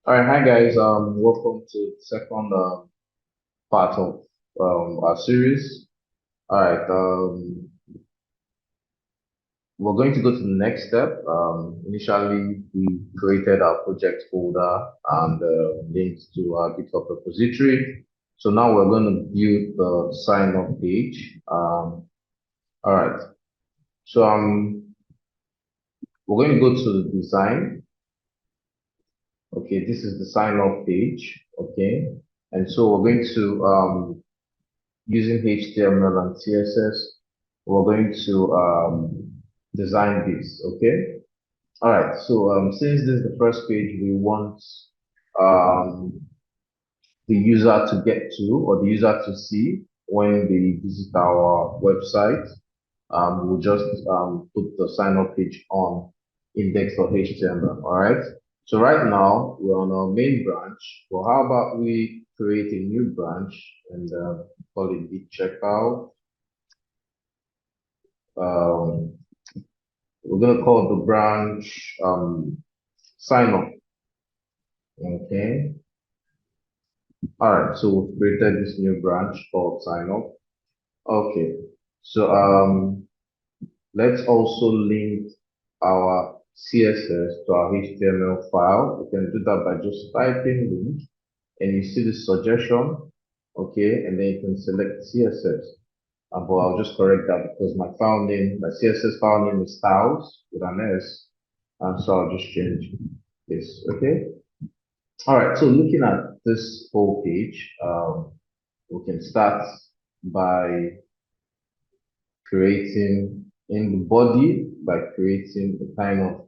All right, hi guys. Welcome to the second part of our series. All right, we're going to go to the next step. Initially, we created our project folder and linked to our GitHub repository. So now we're going to build the sign up page. All right, so we're going to go to the design. Okay, this is the sign up page. Okay, and so we're going to using HTML and CSS, we're going to design this, okay? All right, so since this is the first page we want um, the user to get to or the user to see when they visit our website, we'll just put the sign up page on index.html, all right? So right now we're on our main branch. Well, how about we create a new branch and call it the checkout. Um, we're gonna call the branch sign up. Okay. All right. So we've created this new branch called sign up. Okay. So let's also link our CSS to our HTML file. We can do that by just typing link and you see the suggestion. Okay. And then you can select CSS. But I'll just correct that because my file name, my CSS file name is styles with an S. And so I'll just change this. Okay. All right. So looking at this whole page, we can start by creating in the body by creating the kind of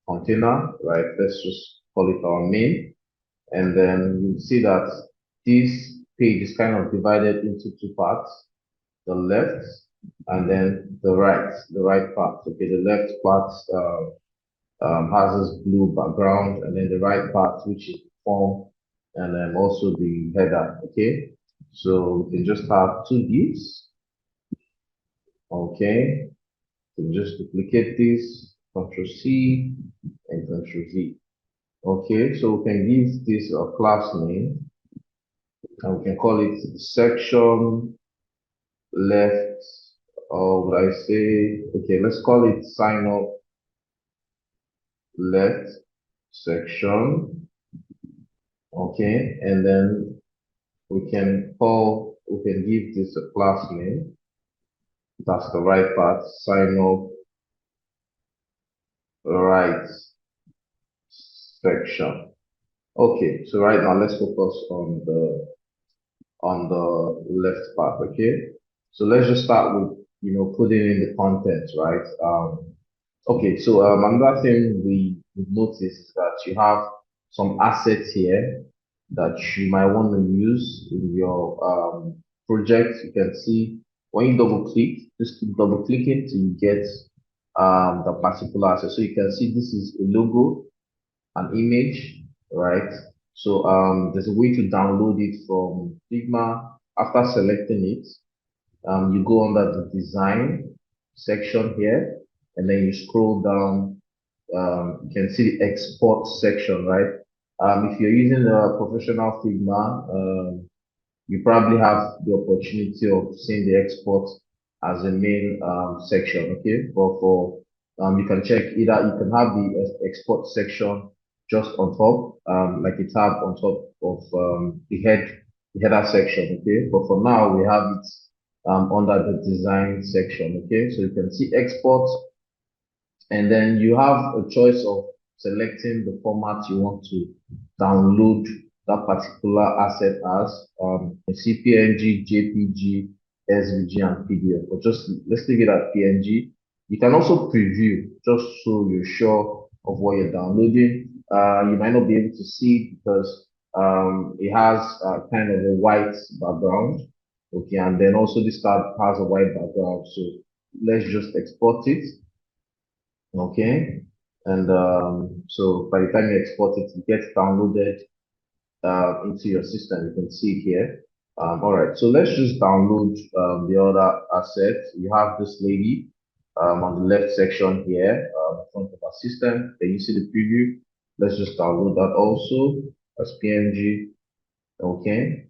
container, right? Let's just call it our main. And then you see that this page is kind of divided into two parts, the left and then the right part. Okay, the left part has this blue background, and then the right part, which is the form, and then also the header. Okay, so we can just have two divs. Okay, so just duplicate this, Control C and Control V. Okay, so we can give this a class name, and we can call it section left, or would I say, okay, let's call it sign up left section. Okay, and then we can give this a class name. That's the right part, sign up right section. Okay, so right now let's focus on the left part, okay? So let's just start with, putting in the contents, right? Okay, so another thing we notice is that you have some assets here that you might want to use in your project. You can see when you double click, just keep double clicking till you get the particular asset. So you can see this is a logo, an image, right? So there's a way to download it from Figma. After selecting it, you go under the design section here, and then you scroll down. You can see the export section, right? If you're using the professional Figma, you probably have the opportunity of seeing the export as a main section, okay? But for you can check either you can have the export section just on top, like it's have on top of the header section, okay? But for now we have it under the design section, okay? So you can see export, and then you have a choice of selecting the format you want to download that particular asset as. You see PNG, JPG, SVG, and PDF. But just let's leave it at PNG. You can also preview just so you're sure of what you're downloading. You might not be able to see it because it has kind of a white background. Okay, and then also this tab has a white background. So let's just export it. Okay, and so by the time you export it, it gets downloaded into your system. You can see it here. All right, so let's just download the other asset. You have this lady on the left section here, in front of our system. Then you see the preview. let's just download that also as PNG. Okay.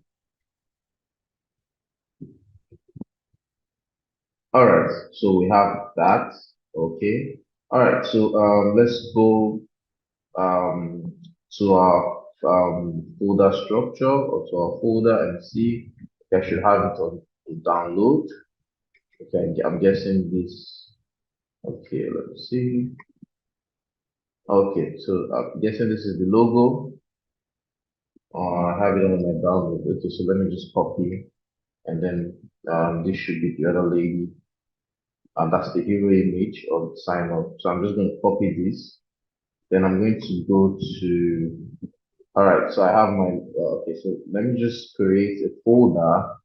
All right. So we have that. Okay. All right. So let's go um, to our folder structure or to our folder and see if I should have it on download. Okay, I'm guessing this. Okay, let's see. Okay, so I'm guessing this is the logo. I have it on my download. Okay, so let me just copy and then this should be the other lady. And that's the hero image of the sign up. So I'm just going to copy this. Then I'm going to go to all right, so I have my, okay, so let me just create a folder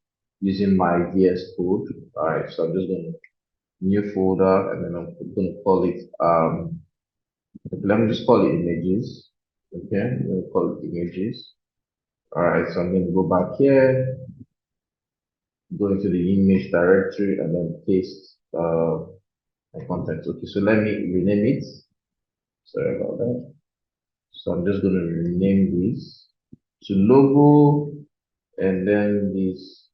using my VS Code. All right, so I'm just going to new folder and then I'm going to call it, let me just call it images. Okay, I'm going to call it images. All right, so I'm going to go back here, go into the image directory and then paste my content. Okay, so let me rename it. Sorry about that. So I'm just going to rename this to logo and then this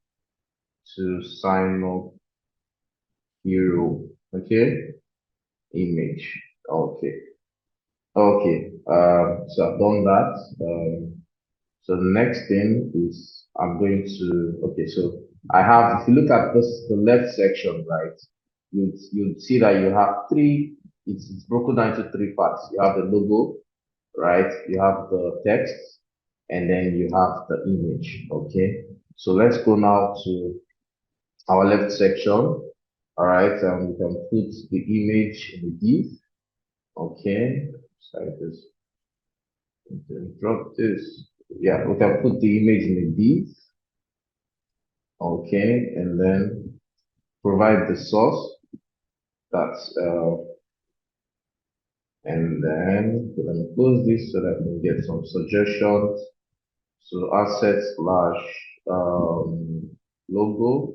to sign up hero. Okay, image. Okay, okay. So I've done that. So the next thing is I'm going to. Okay, so I have. If you look at this, the left section, right, you'd see that you have three. It's broken down into three parts. You have the logo, right? You have the text, and then you have the image. Okay. So let's go now to our left section. All right, we can put the image in the div. Okay, so this, we can drop this. Yeah, we can put the image in the div. Okay, and then provide the source. That's and then we're gonna close this so that we can get some suggestions. So asset slash logo.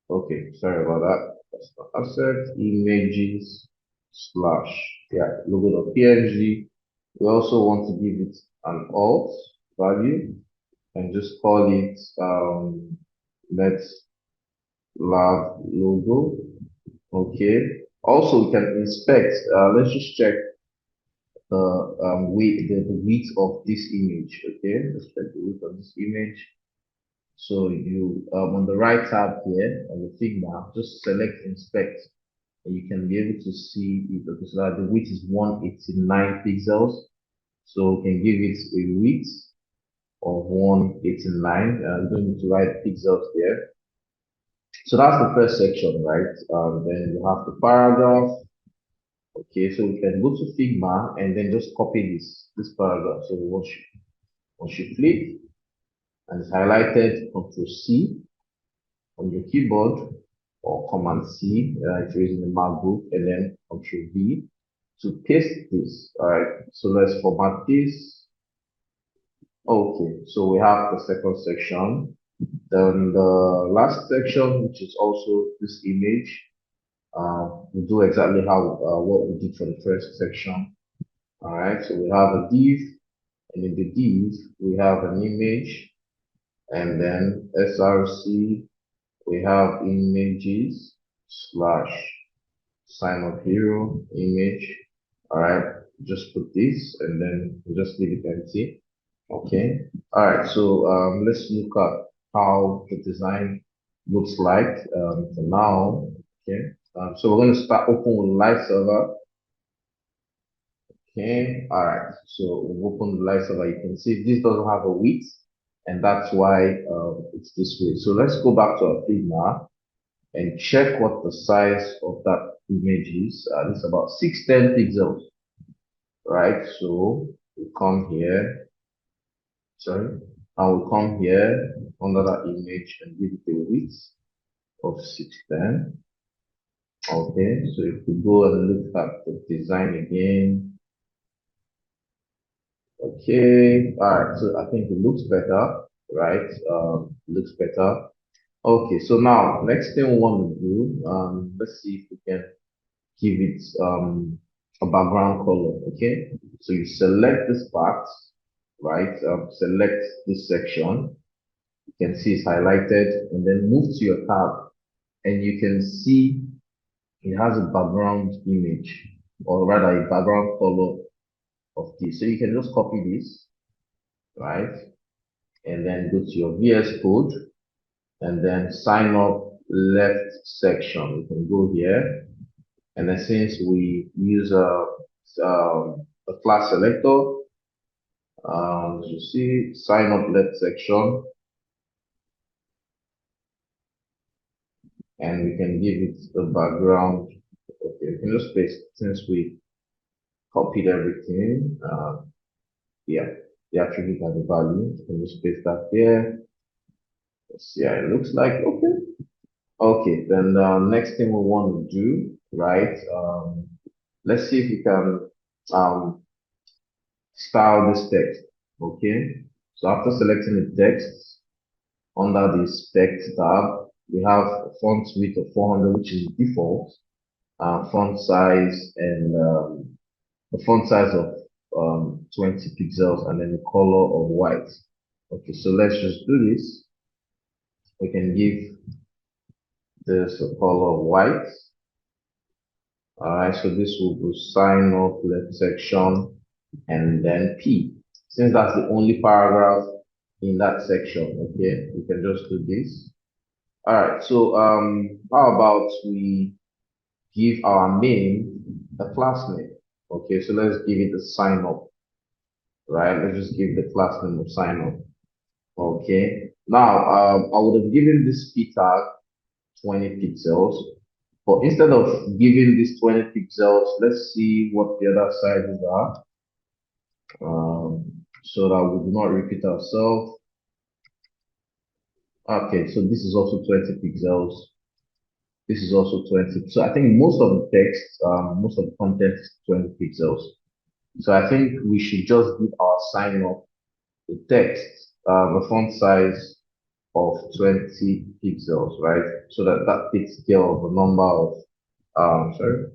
Okay, sorry about that. That's not asset images slash yeah logo.png. We also want to give it an alt value and just call it let's lab logo. Okay. Also, we can inspect. Let's just check the the width of this image. Okay, let's check the width of this image. So you on the right tab here on the Figma, just select inspect and you can be able to see it because the width is 189 pixels. So we can give it a width of 189. You don't need to write pixels there. So that's the first section, right? Then you have the paragraph. Okay, so we can go to Figma and then just copy this paragraph. So once you click and it's highlighted, Control C on your keyboard or Command C if you're using the MacBook, and then Control V to paste this. All right, so let's format this. Okay, so we have the second section. Then the last section, which is also this image, we do exactly how what we did for the first section. All right, so we have a div, and in the div we have an image, and then src we have images slash sign up hero image. All right, just put this, and then we just leave it empty. Okay. All right. So let's look at how the design looks like for now. Okay. So we're going to start open with live server. Okay. All right. So we'll open the live server. You can see this doesn't have a width, and that's why it's this way. So let's go back to our Figma and check what the size of that image is. It's about 610 pixels, right? So we come here. Sorry. I will come here under that image and give it a width of 610. Okay, so if we go and look at the design again, okay, all right, so I think it looks better, right? Looks better. Okay, so now next thing we want to do, let's see if we can give it a background color. Okay, so you select this part, right? Select this section. You can see it's highlighted, and then move to your tab, and you can see it has a background image, or rather a background color of this. So you can just copy this, right? And then go to your VS Code, and then sign up left section. You can go here, and then since we use a class selector, as you see, sign up left section, and we can give it a background. Okay, we can just paste since we copied everything. Yeah, the attribute and the value. You can just paste that there. Let's see how it looks like. Okay. Okay, then the next thing we want to do, right? Let's see if we can um, style this text. Okay. So after selecting the text, under the specs tab, we have a font width of 400, which is default, font size, and the font size of 20 pixels, and then the color of white. Okay, so let's just do this. We can give this a color of white. All right, so this will be sign up left section and then P. Since that's the only paragraph in that section, okay, we can just do this. All right, so how about we give our main a class name? Okay, so let's give it a sign up, right? Let's just give the class name of sign up. Okay, now I would have given this p tag 20 pixels, but instead of giving this 20 pixels, let's see what the other sizes are, so that we do not repeat ourselves. Okay, so this is also 20 pixels. This is also 20. So I think most of the text, most of the content is 20 pixels. So I think we should just give our sign up the text, a font size of 20 pixels, right? So that takes care of a number of, sorry,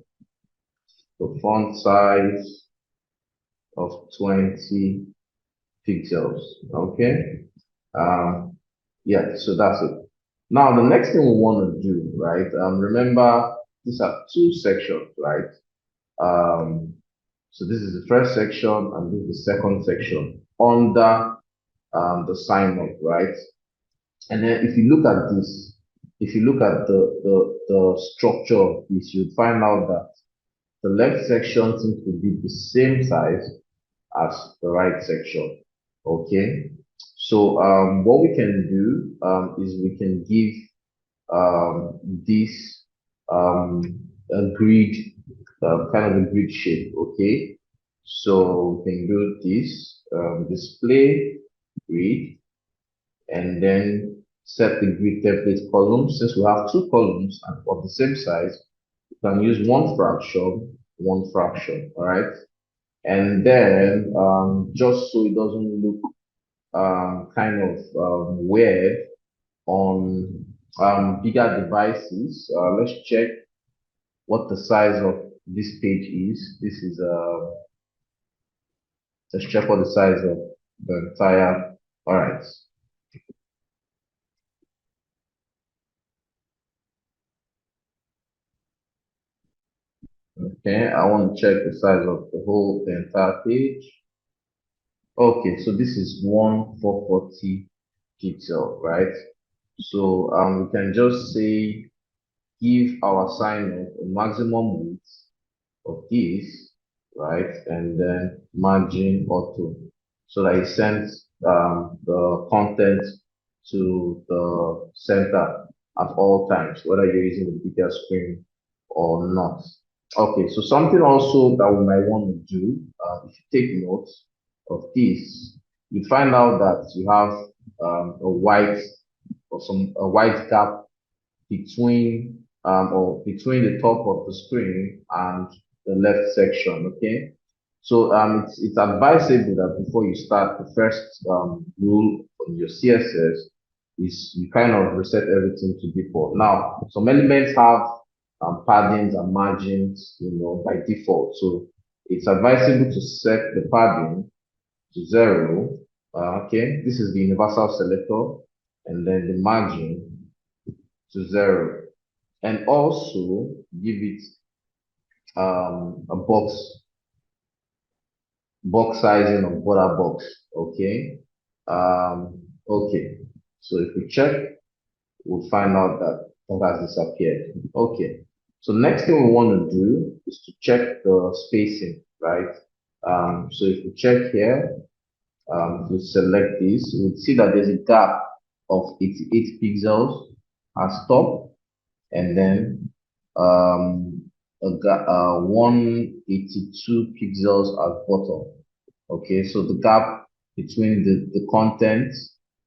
the font size of 20 pixels, okay? Um, yeah, so that's it. Now, the next thing we want to do, right? Remember, these are two sections, right? Um, so this is the first section and this is the second section under the sign up, right? And then if you look at this, if you look at the structure of this, you'd find out that the left section seems to be the same size as the right section. Okay. So what we can do is we can give this a grid, kind of a grid shape. Okay. So we can do this display grid, and then set the grid template column. Since we have two columns and of the same size, you can use one fraction, all right? And then just so it doesn't look kind of weird on bigger devices, let's check what the size of this page is. This is let's check what the size of the entire, all right. Okay, I want to check the size of the entire page. Okay, so this is 1440 pixel, right? So we can just say give our assignment a maximum width of this, right? And then margin auto, so that it sends the content to the center at all times, whether you're using the bigger screen or not. Okay, so something also that we might want to do, if you take notes of this, you find out that you have a white or a white gap between the top of the screen and the left section. Okay, so it's advisable that before you start, the first rule on your CSS is you kind of reset everything to default. Now, some elements have paddings and margins, by default. So it's advisable to set the padding to 0. Okay, this is the universal selector, and then the margin to 0, and also give it a box sizing of border box. Okay. Okay. So if we check, we'll find out that that has disappeared. Okay. So next thing we want to do is to check the spacing, right? So if we check here, if we select this, we'll see that there's a gap of 88 pixels as top, and then um, 182 pixels at bottom. Okay, so the gap between the content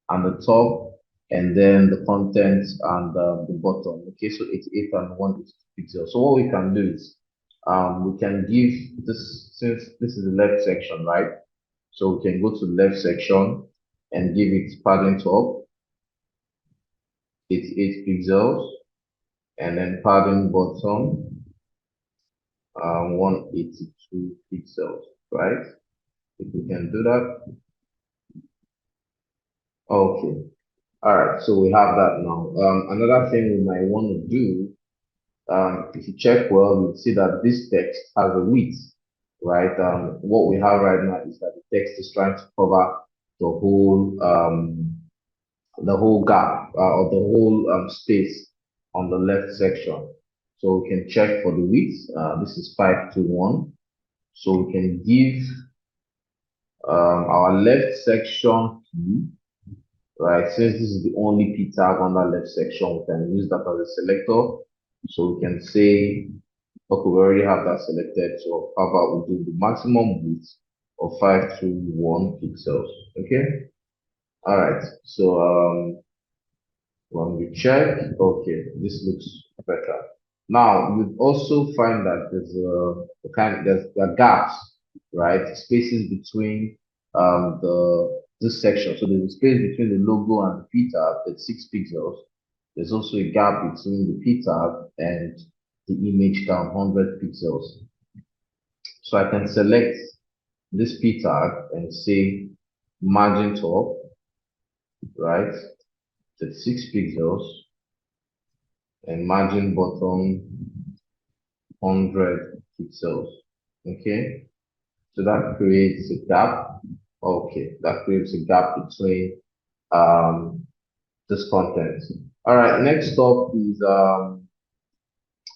and the top, and then the content and the bottom. Okay, so 88 and 182 pixels. So what we can do is we can give this, since this is the left section, right? So we can go to the left section and give it padding top, 88 pixels, and then padding bottom, 182 pixels, right? If we can do that. Okay. All right. So we have that now. Another thing we might want to do, if you check well, you'll see that this text has a width, right? What we have right now is that the text is trying to cover the whole gap, or the whole space on the left section. So we can check for the width. This is 5 to 1. So we can give our left section key, right? Since this is the only P tag on that left section, we can use that as a selector. So we can say, okay, we already have that selected. So how about we do the maximum width of 521 pixels? Okay. All right. So when we check, okay, this looks better. Now you also find that there's gaps, right? Spaces between this section. So there's a space between the logo and the P tab that's 6 pixels. There's also a gap between the P tab and the image down 100 pixels. So I can select this P tag and say margin top, right? That's 6 pixels, and margin bottom 100 pixels. Okay, so that creates a gap. Okay, that creates a gap between um, this content. All right, next up is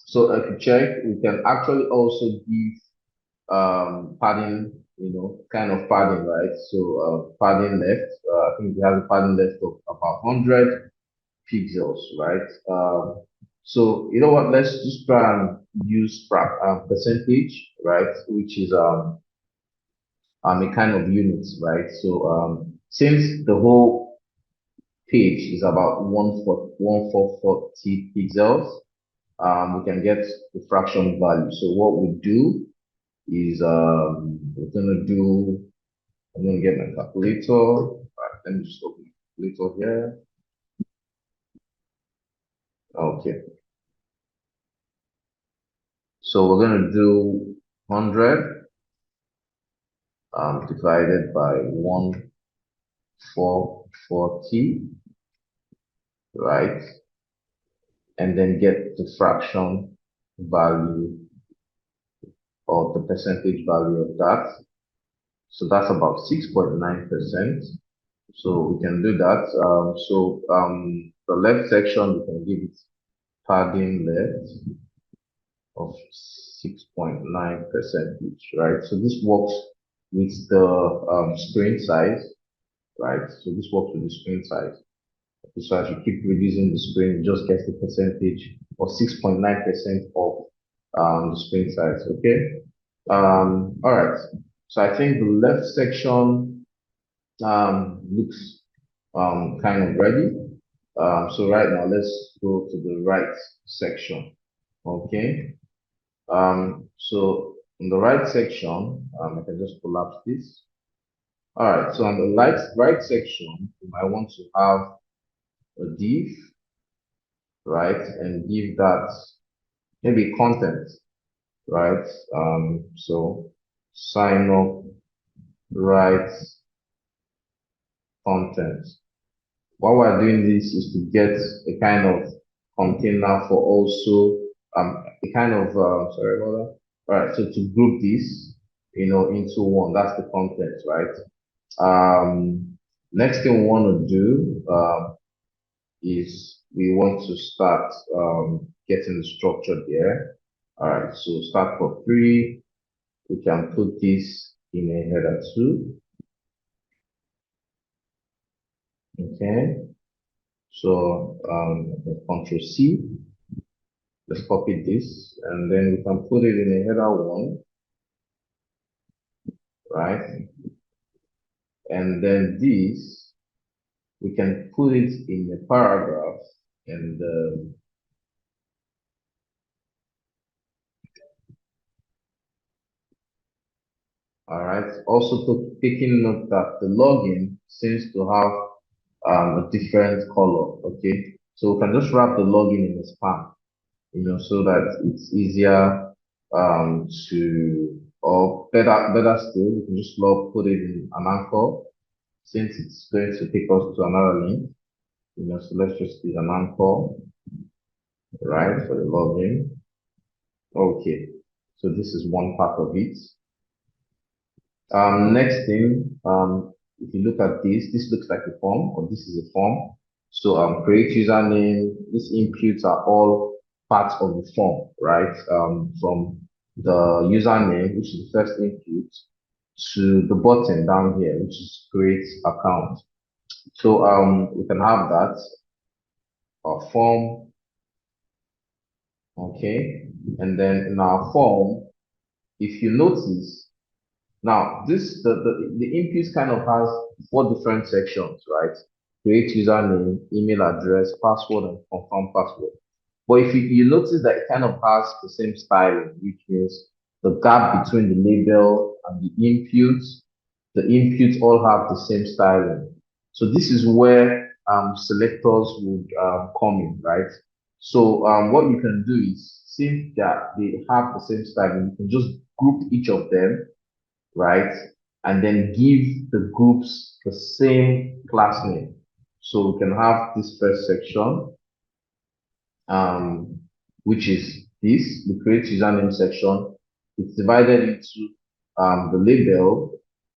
so if you check, we can actually also give padding, kind of padding, right? So padding left, I think we have a padding left of about 100 pixels, right? So you know what? Let's just try and use percentage, right? Which is a kind of unit, right? So since the whole page is about 1440 pixels, we can get the fraction value. So what we do is we're gonna do. I'm gonna get my calculator. All right, let me just open the calculator here. Okay. So we're going to do 100 divided by 1440, right? And then get the fraction value or the percentage value of that. So that's about 6.9%. So we can do that. The left section, we can give it padding left of 6.9%, right? So this works with the screen size, right? So this works with the screen size. So as you keep reducing the screen, you just get the percentage of 6.9% of the screen size, okay? All right. So I think the left section looks kind of ready. So right now, let's go to the right section, okay? So in the right section, I can just collapse this. All right, so on the right section, you might want to have a div, right? And give that maybe content, right? So sign up, write content. Why we're doing this is to get a kind of container for also a kind of sorry about that. All right, so to group this, into one. That's the content, right? Next thing we want to do is we want to start getting the structure there. All right, so start for free. We can put this in a header too. Okay, so Control C. Let's copy this and then we can put it in a header one, right? And then this, we can put it in a paragraph and all right. Also taking note that the login seems to have a different color. Okay. So we can just wrap the login in a span, so that it's easier to, or better still, we can just put it in an anchor since it's going to take us to another link. So let's just use an anchor, right, for the login. Okay, so this is one part of it. Next thing, if you look at this looks like a form, or this is a form. So create username, these inputs are all parts of the form, right? From the username, which is the first input, to the button down here, which is create account. So we can have that, form, okay? And then in our form, if you notice, now this the input kind of has four different sections, right? Create username, email address, password, and confirm password. But if you notice that it kind of has the same styling, which means the gap between the label and the inputs all have the same styling. So this is where selectors would come in, right? So what you can do is, since that they have the same styling, you can just group each of them, right? And then give the groups the same class name. So we can have this first section, which is this, the create username section. It's divided into the label,